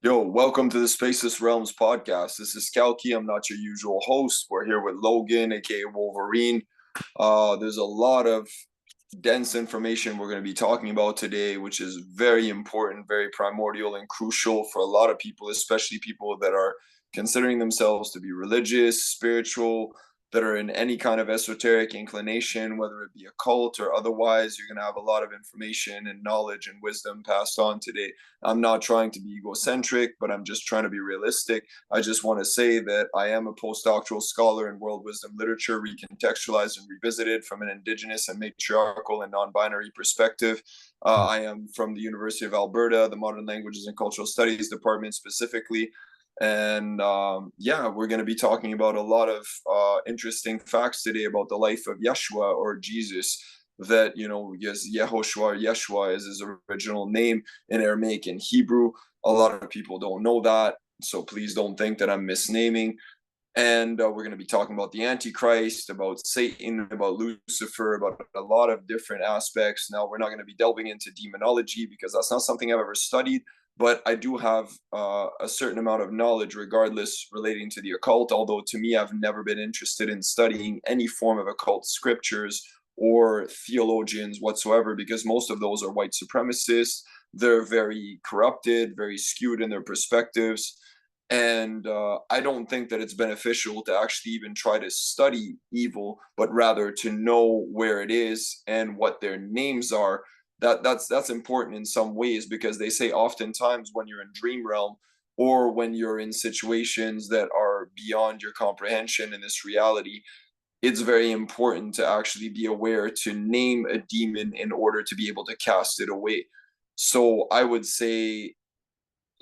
Yo, welcome to the Spaceless Realms Podcast. This is Kalki. I'm not your usual host. We're here with Logan, aka Wolverine. There's a lot of dense information we're going to be talking about today, which is very important, very primordial, and crucial for a lot of people, especially people that are considering themselves to be religious, spiritual, that are in any kind of esoteric inclination, whether it be occult or otherwise. You're going to have a lot of information and knowledge and wisdom passed on today. I'm not trying to be egocentric, but I'm just trying to be realistic. I just want to say that I am a postdoctoral scholar in world wisdom literature, recontextualized and revisited from an indigenous and matriarchal and non-binary perspective. I am from the University of Alberta, the Modern Languages and Cultural Studies department specifically. And yeah, we're going to be talking about a lot of interesting facts today about the life of Yeshua or Jesus. That, yes, Yehoshua or Yeshua is his original name in Aramaic and Hebrew. A lot of people don't know that, so please don't think that I'm misnaming. And we're going to be talking about the Antichrist, about Satan, about Lucifer, about a lot of different aspects. Now, we're not going to be delving into demonology because that's not something I've ever studied, but I do have a certain amount of knowledge regardless relating to the occult, although to me, I've never been interested in studying any form of occult scriptures or theologians whatsoever, because most of those are white supremacists. They're very corrupted, very skewed in their perspectives. And I don't think that it's beneficial to actually even try to study evil, but rather to know where it is and what their names are. That's important in some ways, because they say oftentimes when you're in dream realm or when you're in situations that are beyond your comprehension in this reality, it's very important to actually be aware to name a demon in order to be able to cast it away. So I would say,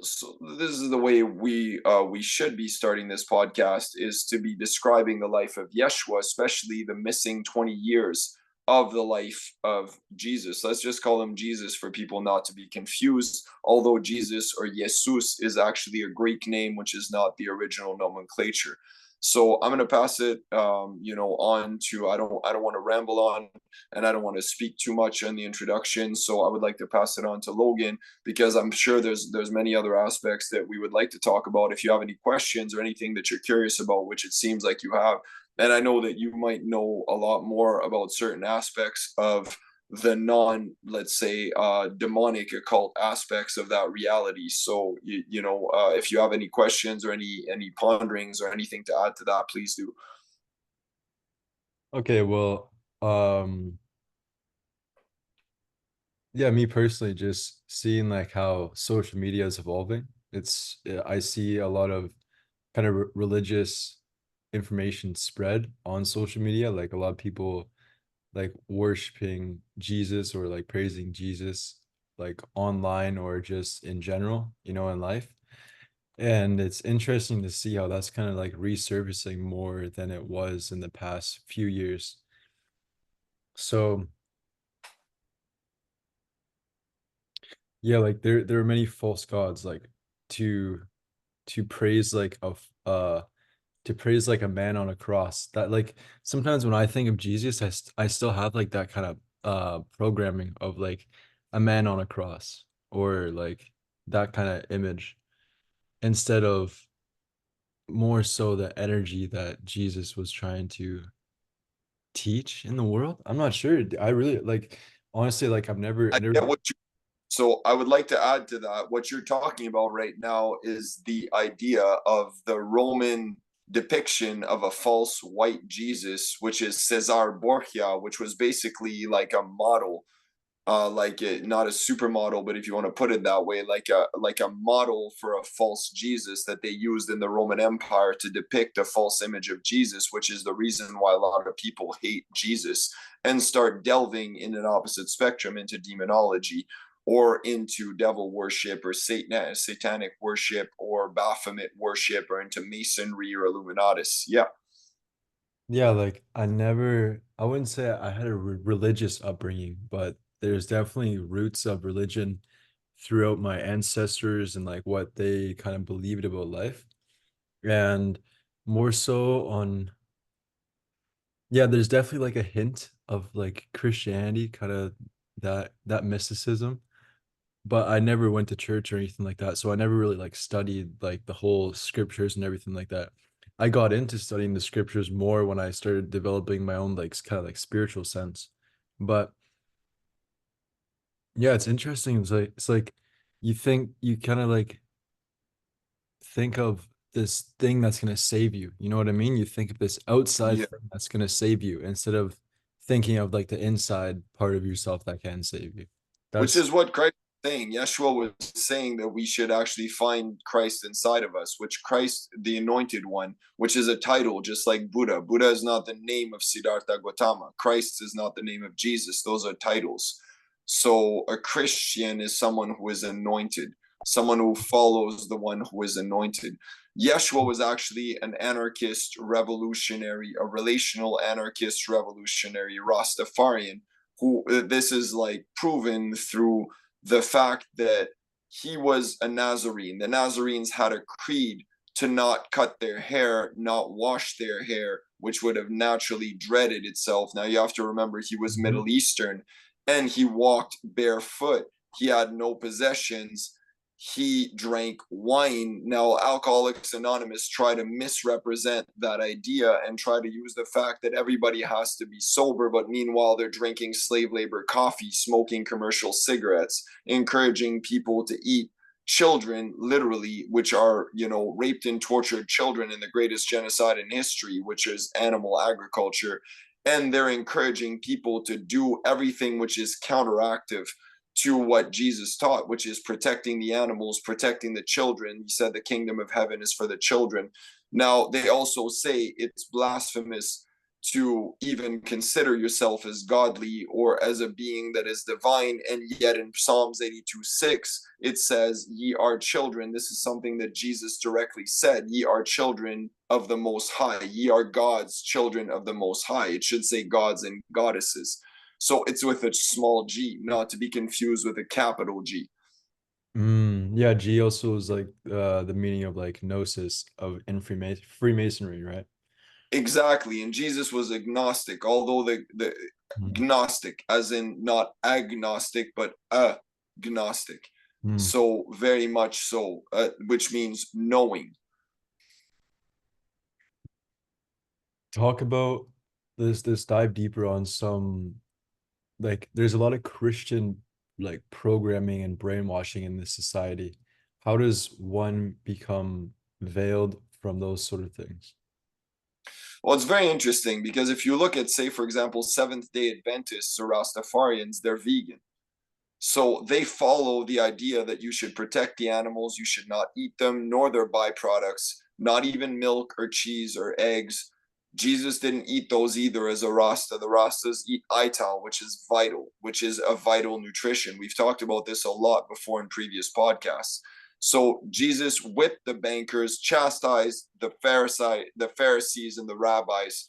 so this is the way we should be starting this podcast, is to be describing the life of Yeshua, especially the missing 20 years of the life of Jesus. Let's just call him Jesus for people not to be confused, although Jesus or Jesus is actually a Greek name, which is not the original nomenclature. So I'm going to pass it, on to, I don't want to ramble on, and I don't want to speak too much in the introduction. So I would like to pass it on to Logan, because I'm sure there's many other aspects that we would like to talk about. If you have any questions or anything that you're curious about, which it seems like you have, and I know that you might know a lot more about certain aspects of the non, let's say, demonic occult aspects of that reality. So if you have any questions or any ponderings or anything to add to that, please do. Okay, well, um, yeah, me personally, just seeing like how social media is evolving, I see a lot of kind of religious information spread on social media, like a lot of people like worshiping Jesus or like praising Jesus, like online or just in general, in life. And it's interesting to see how that's kind of like resurfacing more than it was in the past few years. So, yeah, like there are many false gods, like to to praise like to praise like a man on a cross. That like sometimes when I think of Jesus, I still have like that kind of programming of like a man on a cross, or like that kind of image, instead of more so the energy that Jesus was trying to teach in the world. I'm not sure. I really like, honestly, like I I've never. get what you So I would like to add to that. What you're talking about right now is the idea of the Roman depiction of a false white Jesus, which is Cesar Borgia, which was basically like a model, not a supermodel, but if you want to put it that way, like a model for a false Jesus that they used in the Roman Empire to depict a false image of Jesus, which is the reason why a lot of people hate Jesus and start delving in an opposite spectrum into demonology or into devil worship or satanic worship or Baphomet worship or into masonry or Illuminatus. Yeah. Yeah, like I wouldn't say I had a religious upbringing, but there's definitely roots of religion throughout my ancestors and like what they kind of believed about life. And more so on, yeah, there's definitely like a hint of like Christianity, kind of that mysticism. but I never went to church or anything like that. So I never really like studied like the whole scriptures and everything like that. I got into studying the scriptures more when I started developing my own like kind of like spiritual sense. But yeah, it's interesting. It's like you think you kind of like think of this thing that's going to save you. You know what I mean? You think of this outside Yeah. thing that's going to save you instead of thinking of like the inside part of yourself that can save you. Which That's is what Christ was saying. Yeshua was saying that we should actually find Christ inside of us, which Christ, the anointed one, which is a title, just like Buddha. Buddha is not the name of Siddhartha Gautama. Christ is not the name of Jesus. Those are titles. So a Christian is someone who is anointed, someone who follows the one who is anointed. Yeshua was actually an anarchist revolutionary, a relational anarchist revolutionary, Rastafarian, who this is like proven through the fact that he was a Nazarene. The Nazarenes had a creed to not cut their hair, not wash their hair, which would have naturally dreaded itself. Now you have to remember he was Mhm. Middle Eastern and he walked barefoot. He had no possessions. He drank wine. Now, Alcoholics Anonymous try to misrepresent that idea and try to use the fact that everybody has to be sober, but meanwhile, they're drinking slave labor coffee, smoking commercial cigarettes, encouraging people to eat children, literally, which are, raped and tortured children in the greatest genocide in history, which is animal agriculture. And they're encouraging people to do everything which is counteractive to what Jesus taught, which is protecting the animals, protecting the children. He said the kingdom of heaven is for the children. Now, they also say it's blasphemous to even consider yourself as godly or as a being that is divine. And yet in Psalms 82:6, it says, ye are children. This is something that Jesus directly said. Ye are children of the Most High. Ye are God's children of the Most High. It should say gods and goddesses. So it's with a small g, not to be confused with a capital G. Yeah, G also is like the meaning of like gnosis of in Freemasonry, right? Exactly. And Jesus was agnostic, although the Mm. gnostic, as in not agnostic, but agnostic. Mm. So very much so, which means knowing. Talk about this dive deeper on some like there's a lot of Christian like programming and brainwashing in this society. How does one become veiled from those sort of things? Well, it's very interesting because if you look at, say, for example, Seventh day Adventists or Rastafarians, they're vegan. So they follow the idea that you should protect the animals, you should not eat them, nor their byproducts, not even milk or cheese or eggs. Jesus didn't eat those either as a Rasta. The Rastas eat ital, which is vital, which is a vital nutrition. We've talked about this a lot before in previous podcasts. So Jesus whipped the bankers, chastised the Pharisees and the rabbis.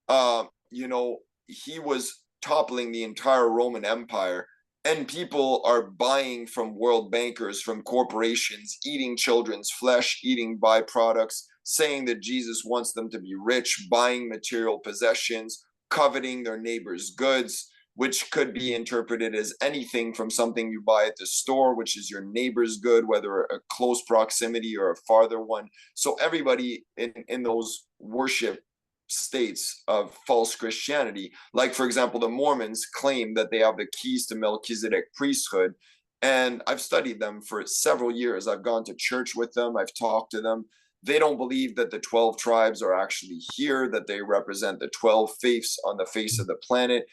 Uh, you know, he was toppling the entire Roman Empire, and people are buying from world bankers, from corporations, eating children's flesh, eating byproducts, saying that Jesus wants them to be rich, buying material possessions, coveting their neighbor's goods, which could be interpreted as anything from something you buy at the store, which is your neighbor's good, whether a close proximity or a farther one. So everybody in those worship states of false Christianity. Like, for example, the Mormons claim that they have the keys to Melchizedek priesthood. And I've studied them for several years. I've gone to church with them, I've talked to them. They don't believe that the 12 tribes are actually here, that they represent the 12 faiths on the face of the planet.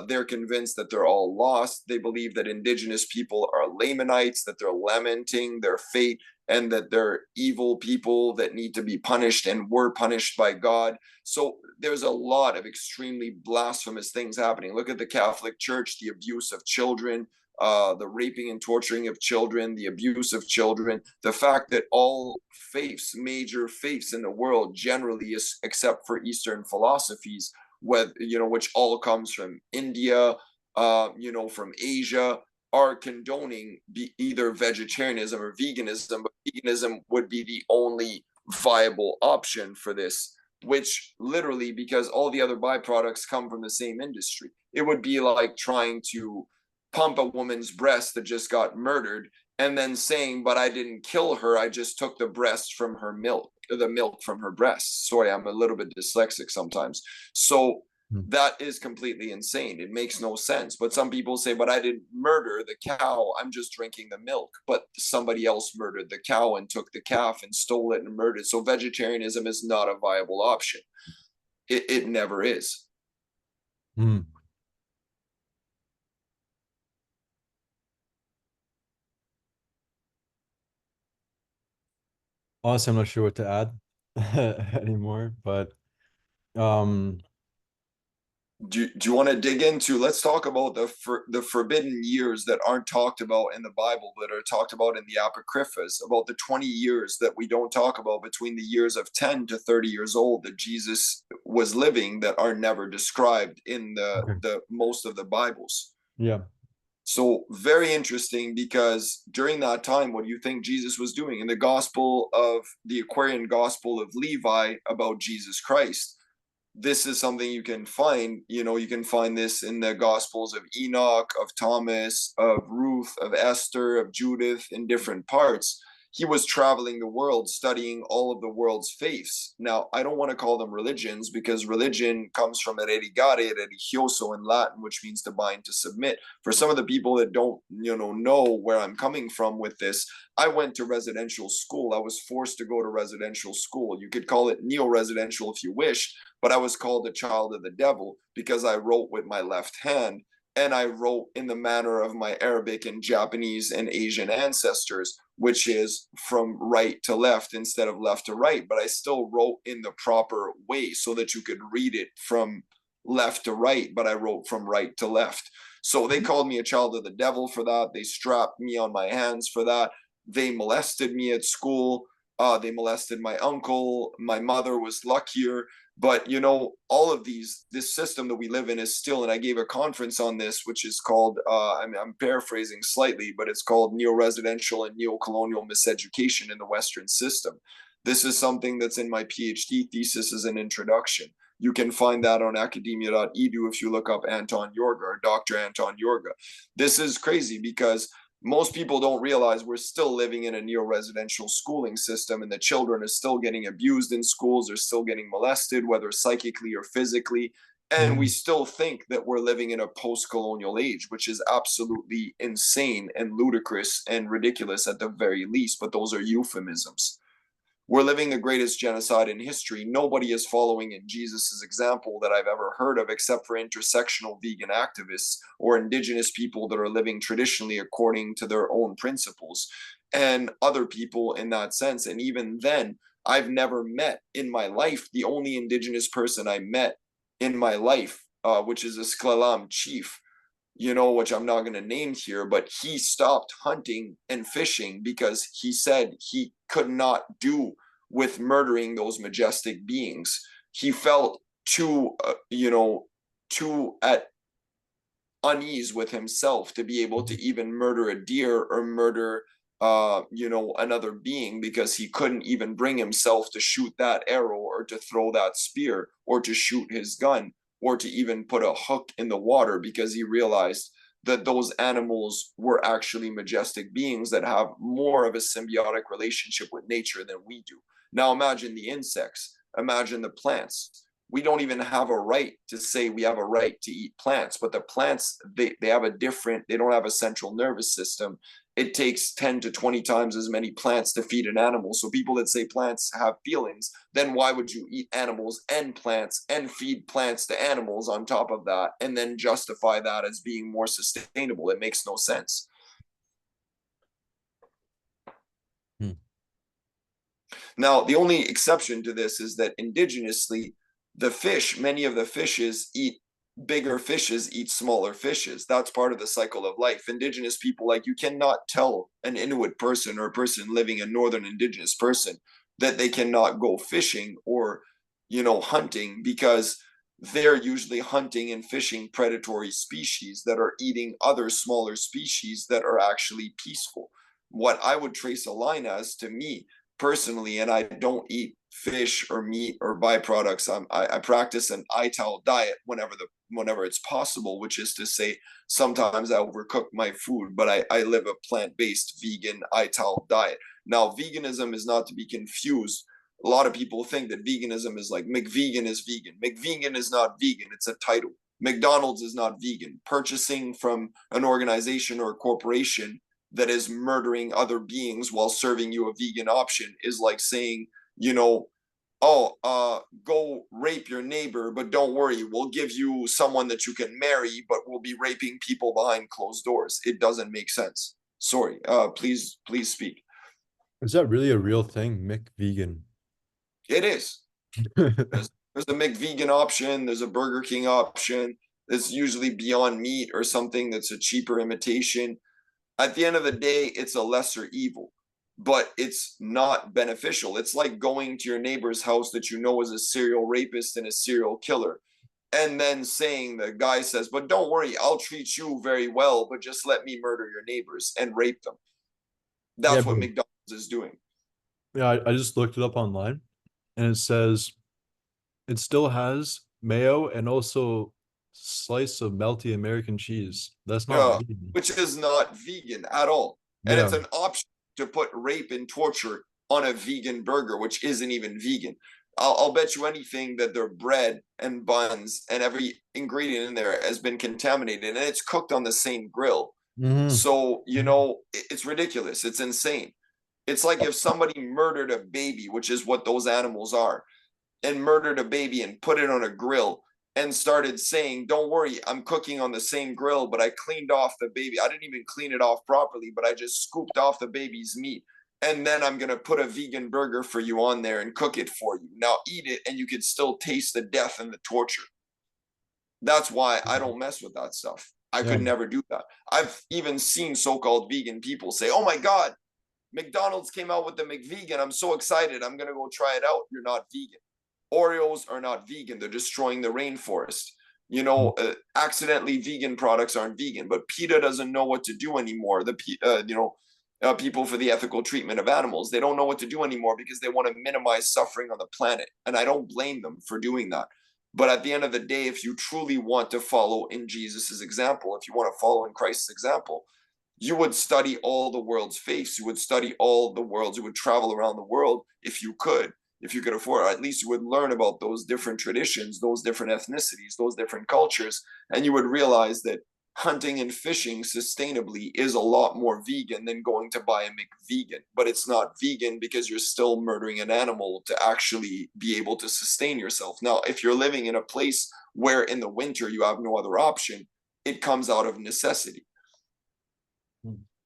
They're convinced that they're all lost. They believe that indigenous people are Lamanites, that they're lamenting their fate, and that they're evil people that need to be punished and were punished by God. So there's a lot of extremely blasphemous things happening. Look at the Catholic Church, the abuse of children, the raping and torturing of children, the abuse of children, the fact that all faiths, major faiths in the world, generally, except for Eastern philosophies, which all comes from India, from Asia, are condoning either vegetarianism or veganism, but veganism would be the only viable option for this, which literally, because all the other byproducts come from the same industry. It would be like trying to pump a woman's breast that just got murdered, and then saying, but I didn't kill her, I just took the breast from her milk, the milk from her breast. Sorry, I'm a little bit dyslexic sometimes. So that is completely insane. It makes no sense. But some people say, but I didn't murder the cow, I'm just drinking the milk. But somebody else murdered the cow and took the calf and stole it and murdered. So vegetarianism is not a viable option. It never is. Honestly, I'm not sure what to add anymore, but um do you want to dig into, let's talk about the forbidden years that aren't talked about in the Bible but are talked about in the Apocryphas, about the 20 years that we don't talk about between the years of 10 to 30 years old that Jesus was living that are never described in the most of the Bibles. Yeah. So very interesting, because during that time, what do you think Jesus was doing? In the gospel of the Aquarian gospel of Levi about Jesus Christ, this is something you can find, you can find this in the gospels of Enoch, of Thomas, of Ruth, of Esther, of Judith, in different parts. He was traveling the world studying all of the world's faiths. Now, I don't want to call them religions, because religion comes from religare, religioso in Latin, which means to bind, to submit. For some of the people that don't, know where I'm coming from with this, I went to residential school. I was forced to go to residential school. You could call it neo-residential if you wish, but I was called a child of the devil because I wrote with my left hand, and I wrote in the manner of my Arabic and Japanese and Asian ancestors, which is from right to left instead of left to right. But I still wrote in the proper way so that you could read it from left to right, but I wrote from right to left. So they called me a child of the devil for that. They strapped me on my hands for that. They molested me at school. They molested my uncle. My mother was luckier. But, all of this system that we live in is still, and I gave a conference on this, which is called, I'm paraphrasing slightly, but it's called Neo-Residential and Neo-Colonial Miseducation in the Western System. This is something that's in my PhD thesis as an introduction. You can find that on academia.edu if you look up Anton Yorga, or Dr. Anton Yorga. This is crazy because most people don't realize we're still living in a neo-residential schooling system, and the children are still getting abused in schools, they're still getting molested, whether psychically or physically. And we still think that we're living in a post-colonial age, which is absolutely insane and ludicrous and ridiculous at the very least, but those are euphemisms. We're living the greatest genocide in history. Nobody is following in Jesus's example that I've ever heard of, except for intersectional vegan activists or indigenous people that are living traditionally according to their own principles, and other people in that sense. And even then, I've never met in my life, the only indigenous person I met in my life, which is a Sklalam chief, which I'm not going to name here, but he stopped hunting and fishing because he said he could not do with murdering those majestic beings. He felt too at unease with himself to be able to even murder a deer or murder another being, because he couldn't even bring himself to shoot that arrow or to throw that spear or to shoot his gun or to even put a hook in the water, because he realized that those animals were actually majestic beings that have more of a symbiotic relationship with nature than we do. Now imagine the insects, imagine the plants. We don't even have a right to say we have a right to eat plants, but the plants, they have they don't have a central nervous system. It takes 10 to 20 times as many plants to feed an animal. So people that say plants have feelings, then why would you eat animals and plants and feed plants to animals on top of that, and then justify that as being more sustainable? It makes no sense. Now, the only exception to this is that indigenously, many of the fishes bigger fishes eat smaller fishes. That's part of the cycle of life. Indigenous people, like, you cannot tell an Inuit person or a person living a northern indigenous person that they cannot go fishing or, hunting, because they're usually hunting and fishing predatory species that are eating other smaller species that are actually peaceful. What I would trace a line as, to me, personally, and I don't eat fish or meat or byproducts. I practice an ITAL diet whenever it's possible, which is to say sometimes I overcook my food, but I live a plant-based vegan ITAL diet. Now, veganism is not to be confused. A lot of people think that veganism is like McVegan is vegan. McVegan is not vegan. It's a title. McDonald's is not vegan. Purchasing from an organization or a corporation that is murdering other beings while serving you a vegan option is like saying, go rape your neighbor, but don't worry, we'll give you someone that you can marry, but we'll be raping people behind closed doors. It doesn't make sense. Sorry. Please speak. Is that really a real thing, McVegan? It is. There's a McVegan option. There's a Burger King option. That's usually Beyond Meat or something that's a cheaper imitation. At the end of the day, it's a lesser evil, but it's not beneficial. It's like going to your neighbor's house that you know is a serial rapist and a serial killer, and then saying, the guy says, but don't worry, I'll treat you very well, but just let me murder your neighbors and rape them. That's what McDonald's is doing. Yeah, I just looked it up online, and it says it still has mayo and also slice of melty American cheese. That's not vegan. Which is not vegan at all. And it's an option to put rape and torture on a vegan burger, which isn't even vegan. I'll bet you anything that their bread and buns and every ingredient in there has been contaminated, and it's cooked on the same grill. So, it's ridiculous. It's insane. It's like if somebody murdered a baby, which is what those animals are, and murdered a baby and put it on a grill and started saying, don't worry, I'm cooking on the same grill, but I cleaned off the baby. I didn't even clean it off properly, but I just scooped off the baby's meat. And then I'm going to put a vegan burger for you on there and cook it for you. Now eat it, and you can still taste the death and the torture. That's why I don't mess with that stuff. I could never do that. I've even seen so-called vegan people say, oh my God, McDonald's came out with the McVegan. I'm so excited. I'm going to go try it out. You're not vegan. Oreos are not vegan. They're destroying the rainforest. Accidentally vegan products aren't vegan, but PETA doesn't know what to do anymore. People for the ethical treatment of animals, they don't know what to do anymore because they want to minimize suffering on the planet. And I don't blame them for doing that. But at the end of the day, if you truly want to follow in Jesus's example, if you want to follow in Christ's example, you would study all the world's faiths. You would study all the worlds. You would travel around the world if you could afford it. At least you would learn about those different traditions, those different ethnicities, those different cultures. And you would realize that hunting and fishing sustainably is a lot more vegan than going to buy a McVegan. But it's not vegan because you're still murdering an animal to actually be able to sustain yourself. Now, if you're living in a place where in the winter you have no other option, it comes out of necessity.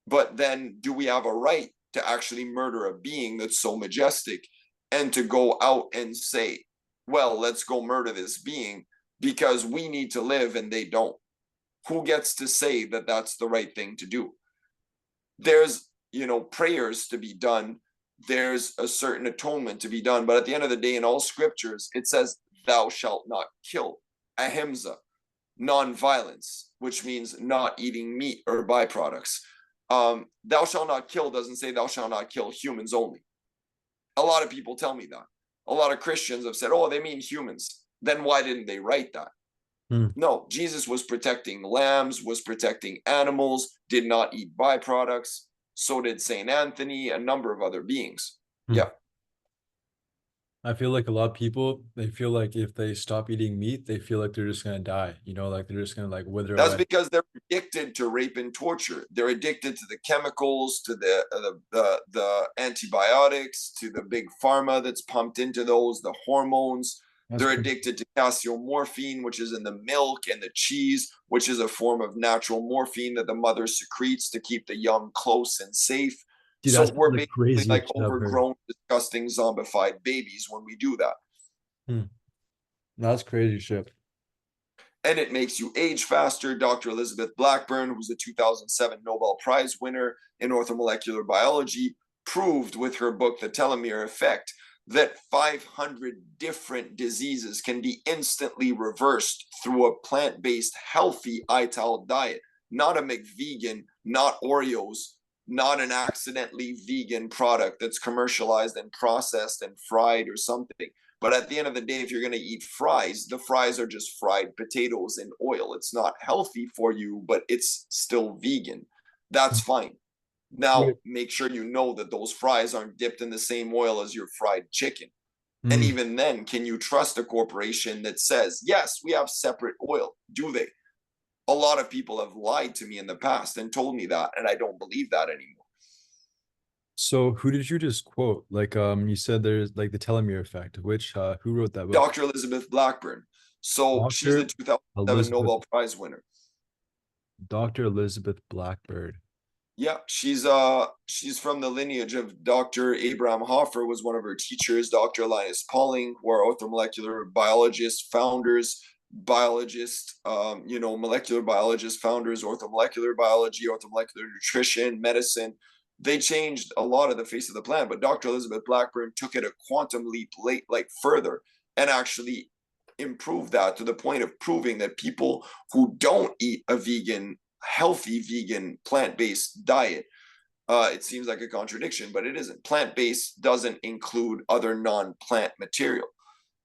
But then do we have a right to actually murder a being that's so majestic and to go out and say, well, let's go murder this being because we need to live and they don't? Who gets to say that that's the right thing to do? There's, prayers to be done. There's a certain atonement to be done. But at the end of the day, in all scriptures, it says, thou shalt not kill. Ahimsa, non-violence, which means not eating meat or byproducts. Thou shalt not kill doesn't say thou shalt not kill humans only. A lot of people tell me that. A lot of Christians have said, oh, they mean humans. Then why didn't they write that? No, Jesus was protecting lambs, was protecting animals, did not eat byproducts. So did St. Anthony, a number of other beings. Yeah. I feel like a lot of people, they feel like if they stop eating meat, they feel like they're just going to die, like they're just going to wither away. That's because they're addicted to rape and torture. They're addicted to the chemicals, to the antibiotics, to the big pharma that's pumped into those, the hormones. They're addicted to casomorphine, which is in the milk, and the cheese, which is a form of natural morphine that the mother secretes to keep the young close and safe. Dude, so we're basically like overgrown, disgusting, zombified babies when we do that. That's crazy shit. And it makes you age faster. Dr. Elizabeth Blackburn, who's a 2007 Nobel Prize winner in orthomolecular biology, proved with her book, The Telomere Effect, that 500 different diseases can be instantly reversed through a plant-based, healthy ITAL diet. Not a McVegan, not Oreos, not an accidentally vegan product that's commercialized and processed and fried or something. But at the end of the day, if you're going to eat fries, the fries are just fried potatoes in oil. It's not healthy for you, but it's still vegan. That's fine. Now, Wait. make sure you know that those fries aren't dipped in the same oil as your fried chicken. And Mm. even then, can you trust a corporation that says, yes, we have separate oil? Do they? A lot of people have lied to me in the past and told me that, and I don't believe that anymore. So who did you just quote? Like you said there's like the telomere effect, which who wrote that book? Dr. Elizabeth Blackburn. So she's the Dr. 2007 Elizabeth Nobel Prize winner. Dr. Elizabeth Blackbird. Yeah, she's from the lineage of Dr. Abraham Hoffer, was one of her teachers, Dr. Linus Pauling, who are orthomolecular biologists, founders, biologists, molecular biologists, founders, orthomolecular biology, orthomolecular nutrition, medicine. They changed a lot of the face of the planet, but Dr. Elizabeth Blackburn took it a quantum leap like further and actually improved that to the point of proving that people who don't eat a healthy vegan plant-based diet, it seems like a contradiction, but it isn't. Plant-based doesn't include other non-plant material.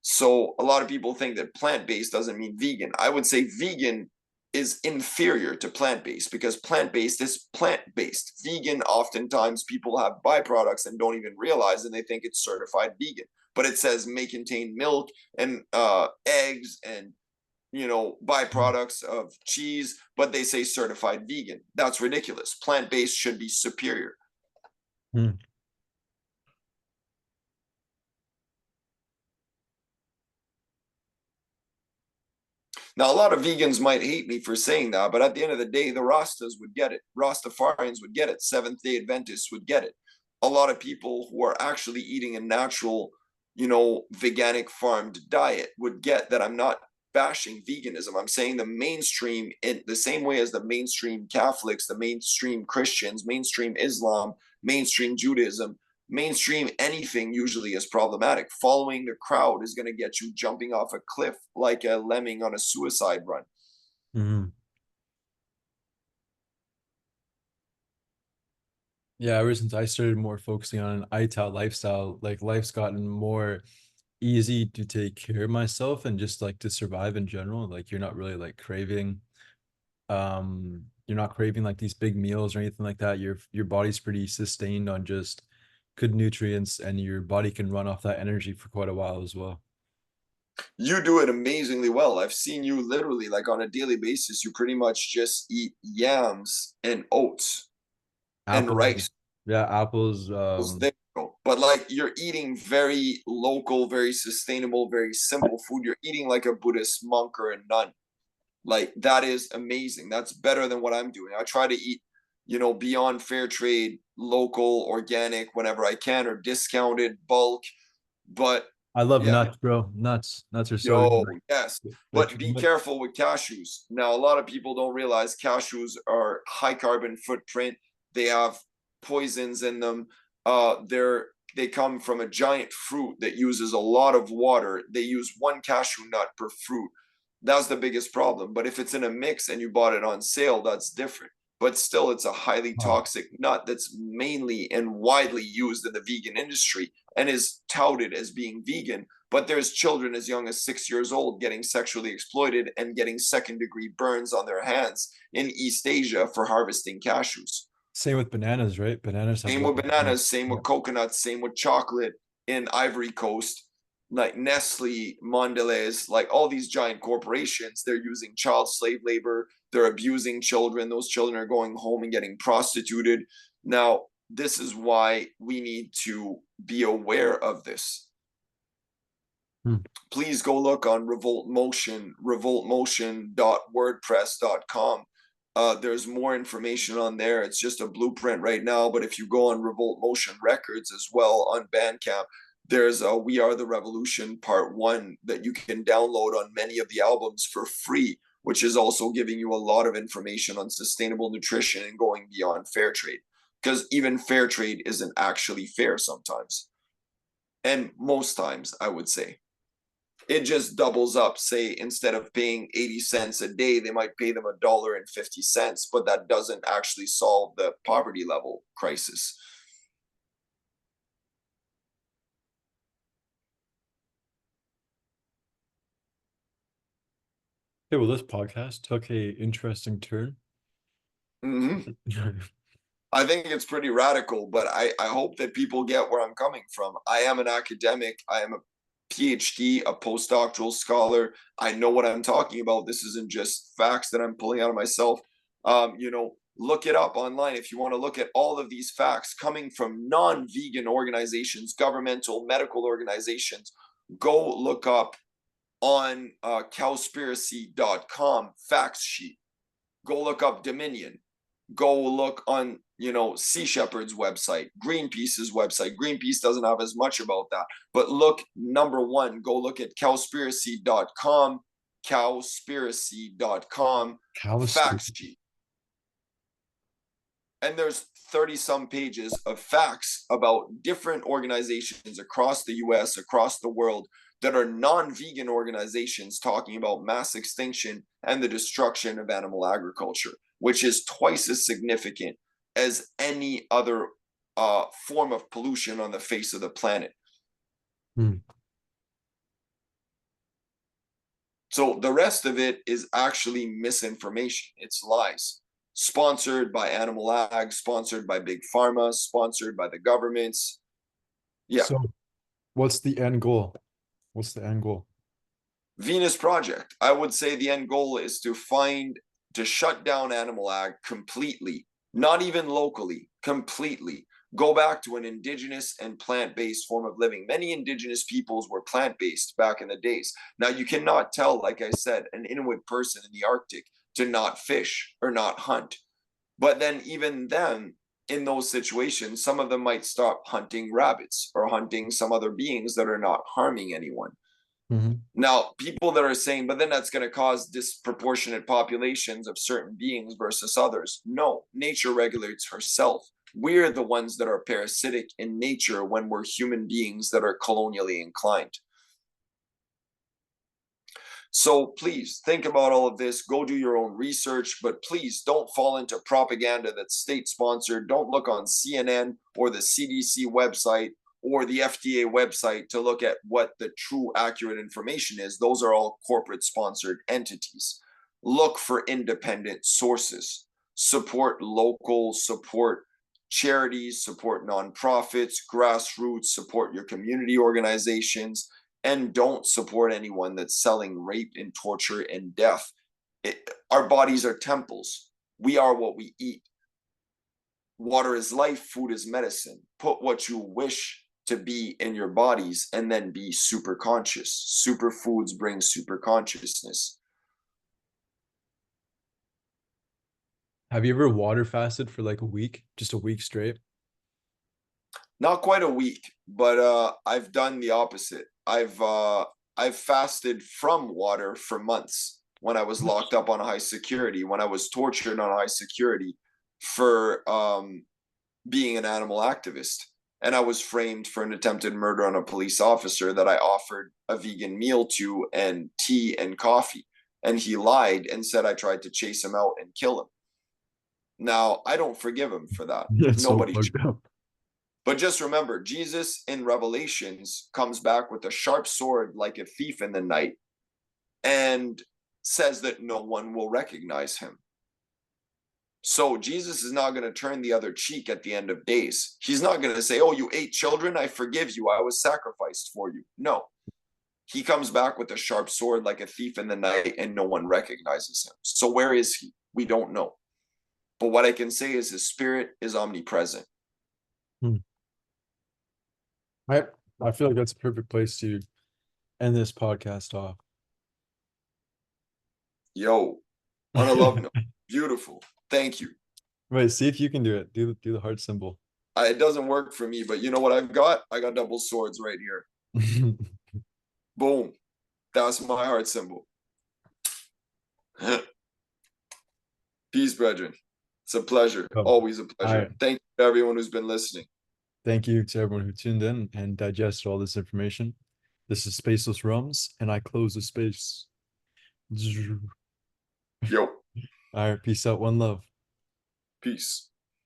So a lot of people think that plant-based doesn't mean vegan. I would say vegan is inferior to plant-based because plant-based is plant-based. Vegan, oftentimes people have byproducts and don't even realize, and they think it's certified vegan, but it says may contain milk and eggs and byproducts of cheese, but they say certified vegan. That's ridiculous. Plant-based should be superior. Hmm. Now, a lot of vegans might hate me for saying that, but at the end of the day, the Rastas would get it. Rastafarians would get it. Seventh-day Adventists would get it. A lot of people who are actually eating a natural, veganic farmed diet would get that I'm not bashing veganism. I'm saying the mainstream, in the same way as the mainstream Catholics, the mainstream Christians, mainstream Islam, mainstream Judaism, mainstream anything usually is problematic. Following the crowd is going to get you jumping off a cliff like a lemming on a suicide run. Mm-hmm. Yeah, ever since I started more focusing on an ITAL lifestyle, like life's gotten more easy to take care of myself and just like to survive in general. Like you're not really like craving you're not craving like these big meals or anything like that. Your body's pretty sustained on just good nutrients and your body can run off that energy for quite a while as well. You do it amazingly well. I've seen you literally like on a daily basis. You pretty much just eat yams and oats and Apples, rice. yeah, apples. There you go. But like you're eating very local, very sustainable, very simple food. You're eating like a Buddhist monk or a nun. Like that is amazing. That's better than what I'm doing. I try to eat, beyond fair trade, local, organic, whenever I can, or discounted bulk. But I love yeah, nuts, bro. Nuts are so good. yo, yes. Like But too be much. careful with cashews. Now, a lot of people don't realize cashews are high carbon footprint. They have poisons in them. They come from a giant fruit that uses a lot of water. They use one cashew nut per fruit. That's the biggest problem. But if it's in a mix and you bought it on sale, that's different. But still, it's a highly Oh, toxic nut that's mainly and widely used in the vegan industry and is touted as being vegan. But there's children as young as 6 years old getting sexually exploited and getting second-degree burns on their hands in East Asia for harvesting cashews. same with bananas, right? Bananas have a Same lot with of bananas, same yeah. with coconuts, same with chocolate in Ivory Coast, like Nestle, Mondelez, like all these giant corporations, they're using child slave labor, they're abusing children. Those children are going home and getting prostituted. Now, this is why we need to be aware of this. Hmm. Please go look on Revolt Motion, revoltmotion.wordpress.com. There's more information on there. It's just a blueprint right now, but if you go on Revolt Motion Records as well on Bandcamp, there's a We Are the Revolution Part 1 that you can download on many of the albums for free, which is also giving you a lot of information on sustainable nutrition and going beyond fair trade. Because even fair trade isn't actually fair sometimes. And most times, I would say. It just doubles up. Say instead of paying 80 cents a day, they might pay them $1.50, but that doesn't actually solve the poverty level crisis. Okay, well, this podcast took a interesting turn. I think it's pretty radical, but I hope that people get where I'm coming from. I am an academic. I am a PhD, a postdoctoral scholar. I know what I'm talking about. This isn't just facts that I'm pulling out of myself. Look it up online if you want to look at all of these facts coming from non-vegan organizations, governmental, medical organizations. Go look up on cowspiracy.com facts sheet. Go look up Dominion. Go look on Sea Shepherd's website, Greenpeace's website. Greenpeace doesn't have as much about that, but look, number one, go look at cowspiracy.com fact sheet, and there's 30 some pages of facts about different organizations across the US, across the world, that are non-vegan organizations talking about mass extinction and the destruction of animal agriculture, which is twice as significant as any other form of pollution on the face of the planet. So the rest of it is actually misinformation. It's lies. Sponsored by Animal Ag, sponsored by Big Pharma, sponsored by the governments. Yeah. So what's the end goal? What's the end goal? Venus Project. I would say the end goal is to shut down Animal Ag completely, not even locally, completely. Go back to an indigenous and plant-based form of living. Many indigenous peoples were plant-based back in the days. Now, you cannot tell, like I said, an Inuit person in the Arctic to not fish or not hunt. But then even then, in those situations, some of them might stop hunting rabbits or hunting some other beings that are not harming anyone. Now, people that are saying, but then that's going to cause disproportionate populations of certain beings versus others. No, nature regulates herself. We're the ones that are parasitic in nature when we're human beings that are colonially inclined. So please think about all of this. Go do your own research, but please don't fall into propaganda that's state-sponsored. Don't look on CNN or the CDC website or the FDA website to look at what the true accurate information is. Those are all corporate sponsored entities. Look for independent sources. Support local, support charities, support nonprofits, grassroots, support your community organizations, and don't support anyone that's selling rape and torture and death. Our bodies are temples. We are what we eat. Water is life, food is medicine. Put what you wish to be in your bodies and then be super conscious. Superfoods bring super consciousness. Have you ever water fasted for like a week, just a week straight? Not quite a week, but I've done the opposite. I've fasted from water for months when I was locked up on high security, when I was tortured on high security for being an animal activist. And I was framed for an attempted murder on a police officer that I offered a vegan meal to and tea and coffee. And he lied and said I tried to chase him out and kill him. Now, I don't forgive him for that. Nobody should. But just remember, Jesus in Revelations comes back with a sharp sword like a thief in the night and says that no one will recognize him. So Jesus is not going to turn the other cheek at the end of days. He's not going to say, oh, you ate children, I forgive you, I was sacrificed for you. No. He comes back with a sharp sword like a thief in the night and no one recognizes him. So where is he? We don't know. But what I can say is his spirit is omnipresent. I feel like that's a perfect place to end this podcast off. Yo, on a love note. Beautiful. Thank you. Right, see if you can do it. Do the heart symbol. It doesn't work for me, but you know what I've got? I got double swords right here. Boom. That's my heart symbol. Peace, brethren. It's a pleasure. Always a pleasure. Thank you to everyone who's been listening. Thank you to everyone who tuned in and digested all this information. This is Spaceless Realms, and I close the space. Yo, All right, peace out, one love. peace.